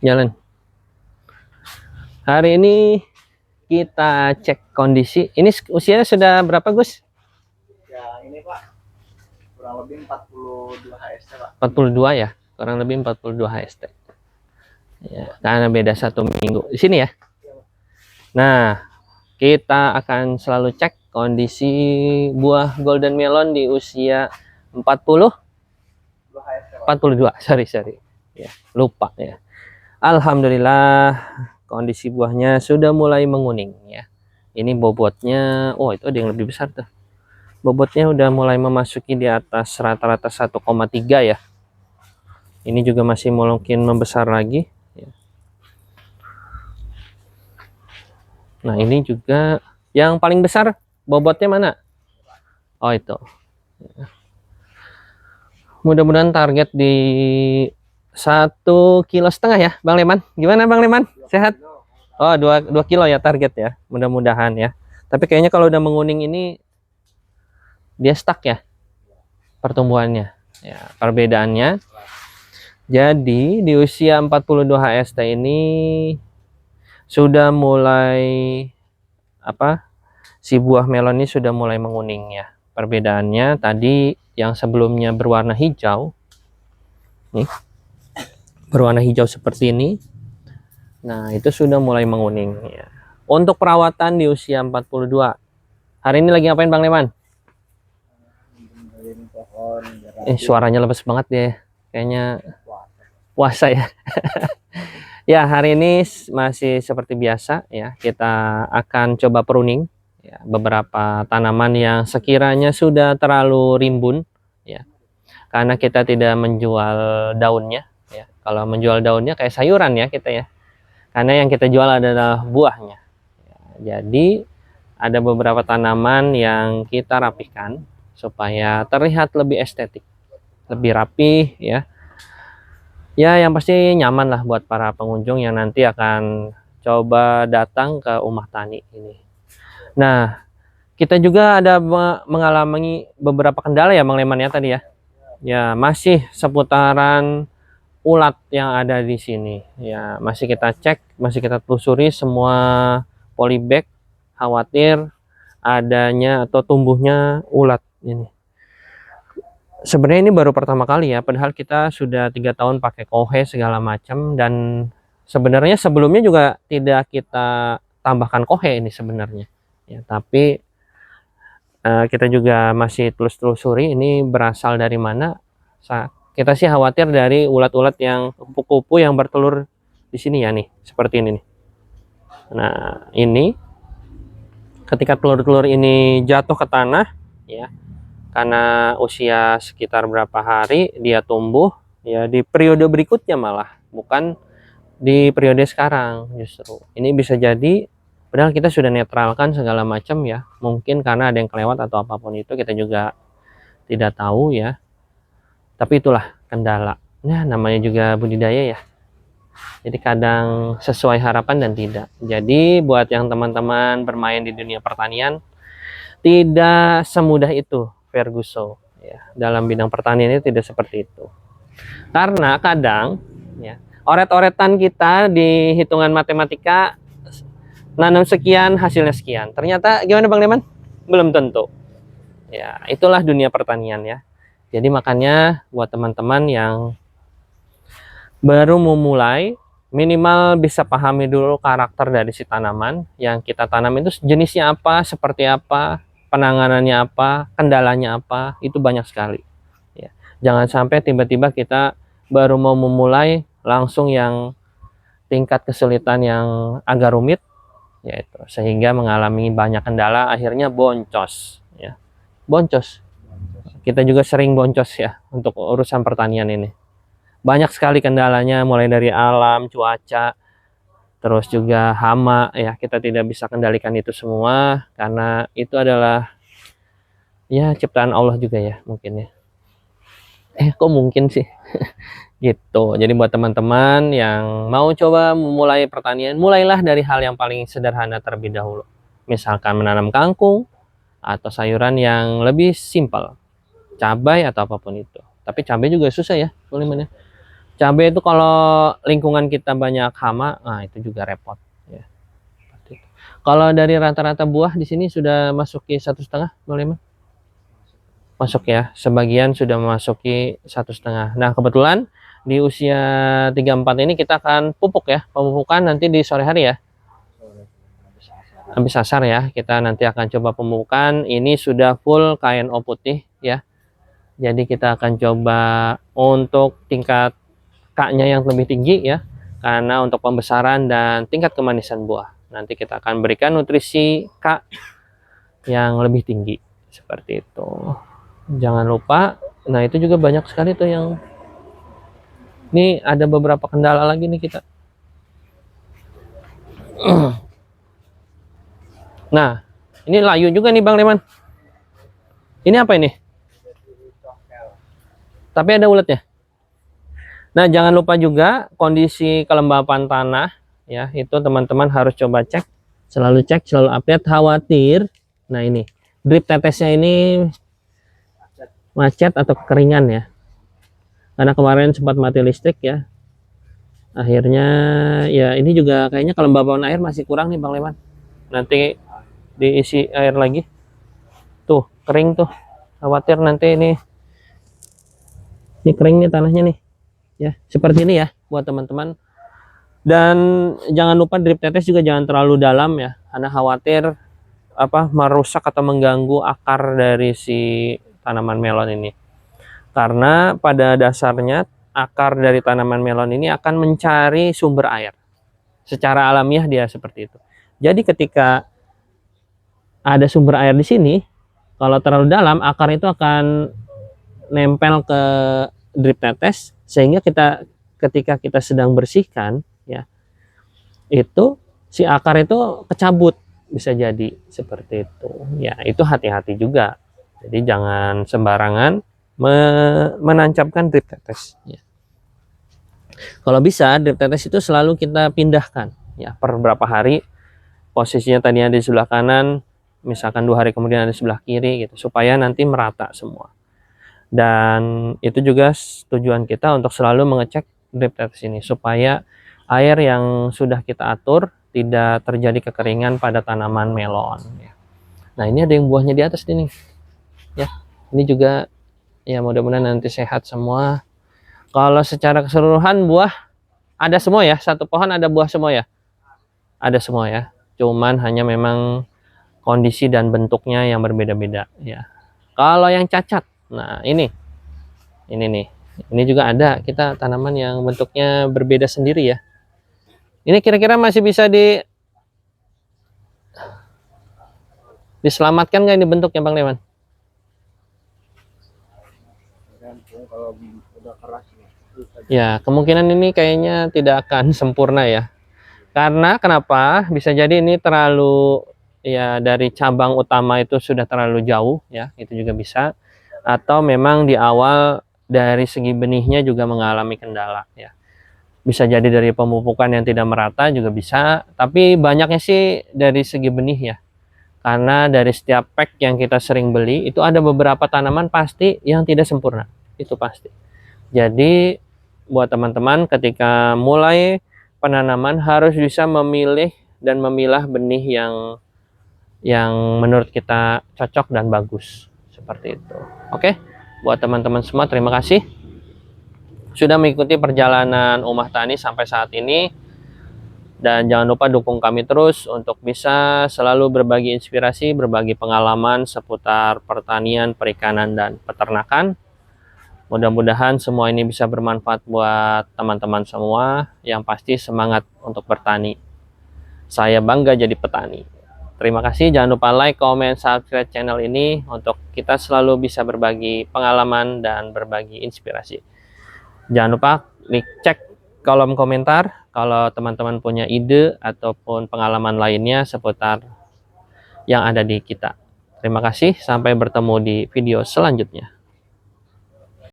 Jalan. Hari ini kita cek kondisi. Ini usianya sudah berapa, Gus? Ya, ini Pak, kurang lebih 42 HST Pak. 42 ya, kurang lebih 42 HST. Ya, karena beda 1 minggu. Di sini ya. Nah, kita akan selalu cek kondisi buah golden melon di usia 42, sorry. Ya, lupa ya. Alhamdulillah kondisi buahnya sudah mulai menguning ya. Ini bobotnya, oh itu ada yang lebih besar tuh. Bobotnya udah mulai memasuki di atas rata-rata 1,3 ya. Ini juga masih mungkin membesar lagi ya. Nah, ini juga yang paling besar bobotnya mana? Oh, itu. Mudah-mudahan target di 1,5 kg ya, Bang Leman. Gimana Bang Leman? Sehat? Oh, 2 kilo ya target ya. Mudah-mudahan ya. Tapi kayaknya kalau udah menguning ini dia stuck ya pertumbuhannya. Ya, perbedaannya. Jadi di usia 42 HST ini sudah mulai si buah melon ini sudah mulai menguning ya. Perbedaannya tadi yang sebelumnya berwarna hijau nih, berwarna hijau seperti ini. Nah, itu sudah mulai menguning ya. Untuk perawatan di usia 42. Hari ini lagi ngapain Bang Leman? Suaranya lemes banget deh. Kayaknya puasa ya. Ya, hari ini masih seperti biasa ya. Kita akan coba pruning ya, beberapa tanaman yang sekiranya sudah terlalu rimbun ya. Karena kita tidak menjual daunnya ya. Kalau menjual daunnya kayak sayuran ya kita ya. Karena yang kita jual adalah buahnya. Ya, jadi ada beberapa tanaman yang kita rapikan supaya terlihat lebih estetik, lebih rapi ya. Ya, yang pasti nyaman lah buat para pengunjung yang nanti akan coba datang ke Umah Tani ini. Nah, kita juga ada mengalami beberapa kendala ya Bang Leman ya tadi ya. Ya, masih seputaran ulat yang ada di sini. Ya, masih kita cek, masih kita telusuri semua polybag, khawatir adanya atau tumbuhnya ulat ini. Sebenarnya ini baru pertama kali ya, padahal kita sudah 3 tahun pakai kohe segala macam, dan sebenarnya sebelumnya juga tidak kita tambahkan kohe ini sebenarnya. Ya, tapi kita juga masih telusuri ini berasal dari mana. Kita sih khawatir dari ulat-ulat yang kupu-kupu yang bertelur di sini ya nih, seperti ini nih. Nah, ini ketika telur-telur ini jatuh ke tanah ya, karena usia sekitar berapa hari dia tumbuh ya, di periode berikutnya malah bukan di periode sekarang justru. Ini bisa jadi padahal kita sudah netralkan segala macam ya, mungkin karena ada yang kelewat atau apapun itu, kita juga tidak tahu ya. Tapi itulah kendala. Nah, namanya juga budidaya ya. Jadi kadang sesuai harapan dan tidak. Jadi buat yang teman-teman bermain di dunia pertanian, tidak semudah itu Ferguson ya. Dalam bidang pertanian itu tidak seperti itu. Karena kadang ya, oret-oretan kita di hitungan matematika nanam sekian hasilnya sekian. Ternyata gimana Bang Leman? Belum tentu. Ya, itulah dunia pertanian ya. Jadi makanya buat teman-teman yang baru memulai, minimal bisa pahami dulu karakter dari si tanaman yang kita tanam itu jenisnya apa, seperti apa, penanganannya apa, kendalanya apa, itu banyak sekali. Ya. Jangan sampai tiba-tiba kita baru mau memulai langsung yang tingkat kesulitan yang agak rumit, yaitu sehingga mengalami banyak kendala, akhirnya boncos. Ya. Boncos. Kita juga sering boncos ya untuk urusan pertanian ini. Banyak sekali kendalanya, mulai dari alam, cuaca, terus juga hama ya. Kita tidak bisa kendalikan itu semua karena itu adalah ya ciptaan Allah juga ya mungkin ya. Kok mungkin sih gitu. Jadi buat teman-teman yang mau coba memulai pertanian, mulailah dari hal yang paling sederhana terlebih dahulu. Misalkan menanam kangkung atau sayuran yang lebih simpel, cabai atau apapun itu. Tapi cabai juga susah ya, Suliman ya. Cabai itu kalau lingkungan kita banyak hama, nah itu juga repot. Ya. Seperti itu. Kalau dari rata-rata buah di sini sudah masuki 1,5, Bang Leman? Masuk ya, sebagian sudah memasuki 1,5. Nah kebetulan di usia 34 ini kita akan pupuk ya, pemupukan nanti di sore hari ya, habis asar ya, kita nanti akan coba pemupukan. Ini sudah full KNO putih ya, jadi kita akan coba untuk tingkat K-nya yang lebih tinggi ya, karena untuk pembesaran dan tingkat kemanisan buah nanti kita akan berikan nutrisi K yang lebih tinggi seperti itu. Jangan lupa, nah itu juga banyak sekali tuh yang ini, ada beberapa kendala lagi nih kita. Nah, ini layu juga nih Bang Leman. Ini apa ini? Tapi ada uletnya. Nah, jangan lupa juga kondisi kelembapan tanah ya, itu teman-teman harus coba cek, selalu update. Khawatir, nah ini drip tetesnya ini macet atau kekeringan ya, karena kemarin sempat mati listrik ya, akhirnya ya ini juga kayaknya kelembapan air masih kurang nih Bang Leman, nanti diisi air lagi tuh, kering tuh, khawatir nanti ini kering nih tanahnya nih ya, seperti ini ya buat teman-teman. Dan jangan lupa drip tetes juga jangan terlalu dalam ya, karena khawatir merusak atau mengganggu akar dari si tanaman melon ini. Karena pada dasarnya akar dari tanaman melon ini akan mencari sumber air. Secara alamiah dia seperti itu. Jadi ketika ada sumber air di sini, kalau terlalu dalam akar itu akan nempel ke drip tetes, sehingga ketika kita sedang bersihkan ya, itu si akar itu kecabut, bisa jadi seperti itu ya. Itu hati-hati juga, jadi jangan sembarangan menancapkan drip tetes ya. Kalau bisa drip tetes itu selalu kita pindahkan ya, per beberapa hari. Posisinya tadinya di sebelah kanan, misalkan 2 hari kemudian ada di sebelah kiri gitu, supaya nanti merata semua. Dan itu juga tujuan kita untuk selalu mengecek drip tetes ini, supaya air yang sudah kita atur tidak terjadi kekeringan pada tanaman melon ya. Nah ini ada yang buahnya di atas ini ya, ini juga ya, mudah-mudahan nanti sehat semua. Kalau secara keseluruhan buah ada semua ya, satu pohon ada buah semua ya, ada semua ya, cuman hanya memang kondisi dan bentuknya yang berbeda-beda ya. Kalau yang cacat, nah ini nih, ini juga ada kita tanaman yang bentuknya berbeda sendiri ya. Ini kira-kira masih bisa diselamatkan nggak ini bentuknya Bang Leman? Ya, kemungkinan ini kayaknya tidak akan sempurna ya. Karena kenapa? Bisa jadi ini terlalu ya, dari cabang utama itu sudah terlalu jauh ya, itu juga bisa. Atau memang di awal dari segi benihnya juga mengalami kendala ya. Bisa jadi dari pemupukan yang tidak merata juga bisa, tapi banyaknya sih dari segi benih ya. Karena dari setiap pack yang kita sering beli itu ada beberapa tanaman pasti yang tidak sempurna, itu pasti. Jadi buat teman-teman ketika mulai penanaman harus bisa memilih dan memilah benih yang menurut kita cocok dan bagus seperti itu. Oke, buat teman-teman semua terima kasih sudah mengikuti perjalanan Umah Tani sampai saat ini, dan jangan lupa dukung kami terus untuk bisa selalu berbagi inspirasi, berbagi pengalaman seputar pertanian, perikanan, dan peternakan. Mudah-mudahan semua ini bisa bermanfaat buat teman-teman semua. Yang pasti semangat untuk bertani. Saya bangga jadi petani. Terima kasih, jangan lupa like, comment, subscribe channel ini untuk kita selalu bisa berbagi pengalaman dan berbagi inspirasi. Jangan lupa cek kolom komentar kalau teman-teman punya ide ataupun pengalaman lainnya seputar yang ada di kita. Terima kasih, sampai bertemu di video selanjutnya.